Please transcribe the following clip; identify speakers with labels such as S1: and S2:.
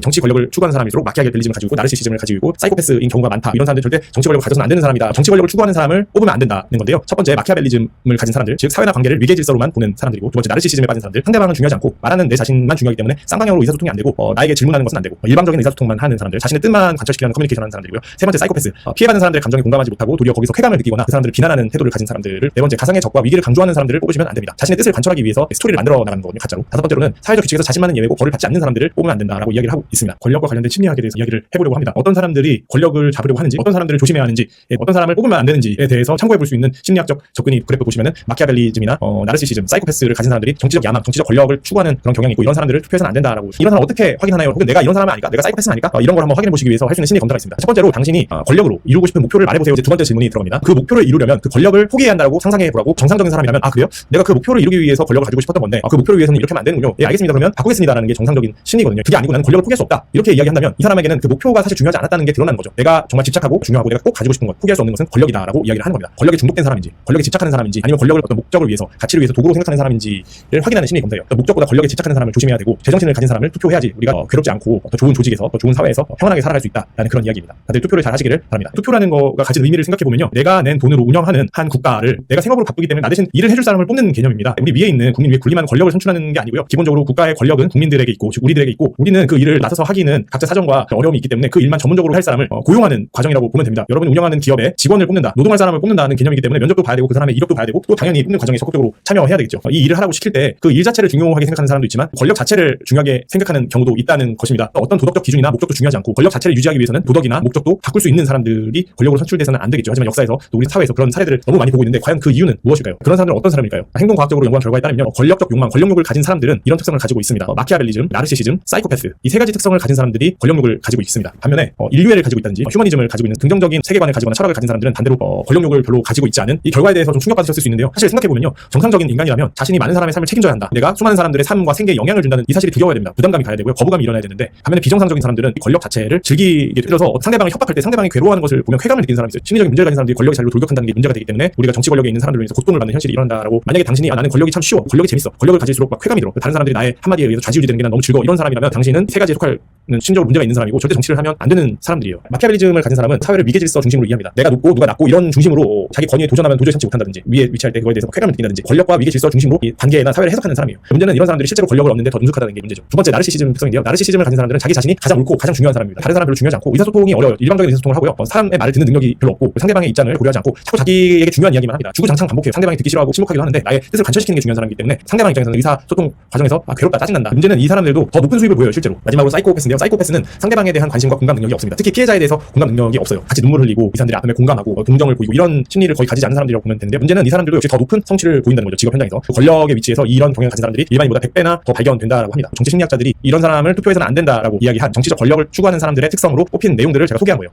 S1: 정치 권력을 추구하는 사람일수록 마키아벨리즘을 가지고 있고 나르시시즘을 가지고 있고 사이코패스인 경우가 많다. 이런 사람들 절대 정치 권력을 가져서는 안 되는 사람이다. 정치 권력을 추구하는 사람을 뽑으면 안 된다는 건데요. 첫 번째 마키아벨리즘을 가진 사람들, 즉 사회나 관계를 위계 질서로만 보는 사람들이고, 두 번째 나르시시즘에 빠진 사람들, 상대방은 중요하지 않고 말하는 내 자신만 중요하기 때문에 쌍방향으로 의사소통이 안 되고 나에게 질문하는 것은 안 되고 일방적인 의사소통만 하는 사람들, 자신의 뜻만 관철시키는 커뮤니케이션하는 사람들이고요. 세 번째 사이코패스, 피해받는 사람들의 감정에 공감하지 못하고 도리어 거기서 쾌감을 느끼거나 그 사람들을 비난하는 태도를 가진 사람들을. 네 번째 가상의 적과 위기를 강조하는 사람들을 뽑으시면 안 됩니다. 자신의 뜻을 관철하기 위해서 스토리를 만들어 나가는 거거든요, 가짜로. 다섯 번째로는 사회적 규칙에서 자신만은 예외고 벌을 받지 않는 사람들을 뽑으면 안 된다라고 이야기를 하고 있습니다. 권력과 관련된 심리학에 대해서 이야기를 해보려고 합니다. 어떤 사람들이 권력을 잡으려고 하는지, 어떤 사람들을 조심해야 하는지, 어떤 사람을 뽑으면 안 되는지에 대해서 참고해 볼 수 있는 심리학적 접근이 그래프 보시면은 마키아벨리즘이나 나르시시즘, 사이코패스를 가진 사람들이 정치적 야망, 정치적 권력을 추구하는 그런 경향이 있고, 이런 사람들을 투표해서는 안 된다라고. 이런 사람 어떻게 확인하나요? 혹은 내가 이런 사람은 아닐까? 내가 사이코패스는 아닐까? 이런 걸 한번 확인해 보시기 위해서 할 수 있는 심리 검사가 있습니다. 첫 번째로 당신이 권력으로 이루고 싶은 목표를 말해보세요. 이제 두 번째 질문이 들어갑니다. 그 목표를 이루려면 그 권력을 포기해야 한다고 상상해 보라고. 정상적인 사람이라면 그래요? 내가 그 목표를 이루기 위해서 권력을 가지고 싶었던 건데 그 목표를 위해서는 이렇게 하면 안 되는군요. 예, 알겠습니다. 그러면 바꾸겠습니다라는 게 정상적인 심리거든요. 그게 아니고 나는 권력을 포기할 수 없다. 이렇게 이야기한다면 이 사람에게는 그 목표가 사실 중요하지 않았다는 게 드러나는 거죠. 내가 정말 집착하고 중요하고 내가 꼭 가지고 싶은 것, 포기할 수 없는 것은 권력이다라고 이야기를 하는 겁니다. 권력에 중독된 사람인지, 권력에 집착하는 사람인지, 아니면 권력을 어떤 목적을 위해서, 가치를 위해서 도구로 생각하는 사람인지를 확인하는 심리 검사예요. 목적보다 권력에 집착하는 사람을 조심해야 되고, 제정신을 가진 사람을 투표해야지 우리가 괴롭지 않고 더 좋은 조직에서, 더 좋은 사회에서 평안하게 살아갈 수 있다라는 그런 이야기입니다. 다들 투표를 잘 하시기를 바랍니다. 투표라는 거가 가진 의미를 생각해 보면요, 내가 낸 돈으로 운영하는 한 국가를 내가 생업으로 바꾸기 때문에 나 대신 일을 해줄 사람을 뽑는 개념입니다. 우리 위에 있는 국민 위에 군림하는 권력을 선출하는 게 아니고요. 기본적으로 국가의 권력은 국민들에게 있고, 즉 우리들에게 있고, 우리는 그 일을 나서서 하기는 각자 사정과 어려움이 있기 때문에 그 일만 전문적으로 할 사람을 고용하는 과정이라고 보면 됩니다. 여러분이 운영하는 기업에 직원을 뽑는다, 노동할 사람을 뽑는다는 개념이기 때문에 면접도 봐야 되고 그 사람의 이력도 봐야 되고, 또 당연히 뽑는 과정에 적극적으로 참여해야 되겠죠. 이 일을 하라고 시킬 때 그 일 자체를 중요하게 생각하는 사람도 있지만 권력 자체를 중요하게 생각하는 경우도 있다는 것입니다. 어떤 도덕적 기준이나 목적도 중요하지 않고 권력 자체를 유지하기 위해서는 도덕이나 목적도 바꿀 수 있는 사람들이 권력으로 선출돼서는 안 되겠죠. 하지만 역사에서 또 우리 사회에서 그런 사례들을 너무 많이 보고 있는데 과연 그 이유는 무엇일까요? 그런 사람들은 어떤 사람일까요? 행동과학적으로 연구한 결과에 따르면 권력적 욕망, 권력욕을 가진 사람들은 이런 특성을 가지고 있습니다. 마키아벨리즘, 나르시시즘, 사이코패스, 이 세 가지 특성을 가진 사람들이 권력욕을 가지고 있습니다. 반면에 인류애를 가지고 있다든지 휴머니즘을 가지고 있는 긍정적인 세계관을 가지거나 철학을 가진 사람들은 반대로 권력욕을 별로 가지고 있지 않은, 이 결과에 대해서 좀 충격받으셨을 수 있는데요. 사실 생각해보면요, 정상적인 인간이라면 자신이 많은 사람의 삶을 책임져야 한다, 내가 수많은 사람들의 삶과 생계에 영향을 준다는 이 사실이 두려워야 됩니다. 부담감이 가야 되고요, 거부감이 일어나야 되는데, 반면에 비정상적인 사람들은 권력 자체를 즐기게 되어서 상대방을 협박할 때 상대방이 괴로워하는 것을 보면 쾌감을 느끼는 사람이 있어요. 심리적인 문제를 가진 사람들이 권력의 자리로 돌격한다는 게 문제가 되기 때문에 우리가 정치 권력에 있는 사람들로 인해서 고통을 받는 현실이 일어난다라고. 만약에 당신이 나는 권력이 참 쉬워, 권력이 재밌어, 권력을 가질수록 막 쾌감이 들어, 다른 사람들이 나의 한마디에 의해서 좌지우지 되는 게 난 너무 즐거워, 이런 사람이라면 당신은 세 가지에 속할 심적으로 문제가 있는 사람이고 절대 정치를 하면 안 되는 사람들이에요. 마키아벨리즘을 가진 사람은 사회를 위계 질서 중심으로 이해합니다. 내가 높고 누가 낮고 이런 중심으로 자기 권위에 도전하면 도저히 참지 못한다든지, 위에 위치할 때 그거에 대해서 쾌감을 느낀다든지, 권력과 위계 질서 중심으로 이 관계나 사회를 해석하는 사람이에요. 문제는 이런 사람들이 실제로 권력을 얻는데 더 능숙하다는 게 문제죠. 두 번째 나르시시즘 특성인데요. 나르시시즘을 가진 사람들은 자기 자신이 가장 옳고 가장 중요한 사람입니다. 다른 사람 별로 중요하지 않고 의사소통이 어려워요. 일방적인 의사소통을 하고요, 사람의 말을 듣는 능력이 별로 없고 상대방의 입장을 고려하지 않고 자꾸 자기에게 중요한 이야기만 합니다. 주구장창 반복해요. 상대방이 듣기 싫어하고 침묵하기도 하는데 나의 뜻을 관철시키는 게 중요한 사람이기 때문에 상대방 입장에서는 의사소통 과정에서 괴롭다, 짜증난다. 문제는 이 사람들도 더 높은 수입을 보여요, 실제로. 마지막으로 사이코패스인데요. 사이코패스는 상대방에 대한 관심과 공감 능력이 없습니다. 특히 피해자에 대해서 공감 능력이 없어요. 같이 눈물을 흘리고 이 사람들의 아픔에 공감하고 동정을 보이고 이런 심리를 거의 가지지 않는 사람들이라고 보면 되는데, 문제는 이 사람들도 역시 더 높은 성취를 보인다는 거죠. 직업 현장에서 권력의 위치에서 이런 경향을 가진 사람들이 일반인보다 100배나 더 발견된다라고 합니다. 정치 심리학자들이 이런 사람을 투표해서는 안 된다라고 이야기한 정치적 권력을 추구하는 사람들의 특성으로 뽑힌 내용들을 제가 소개한 거예요.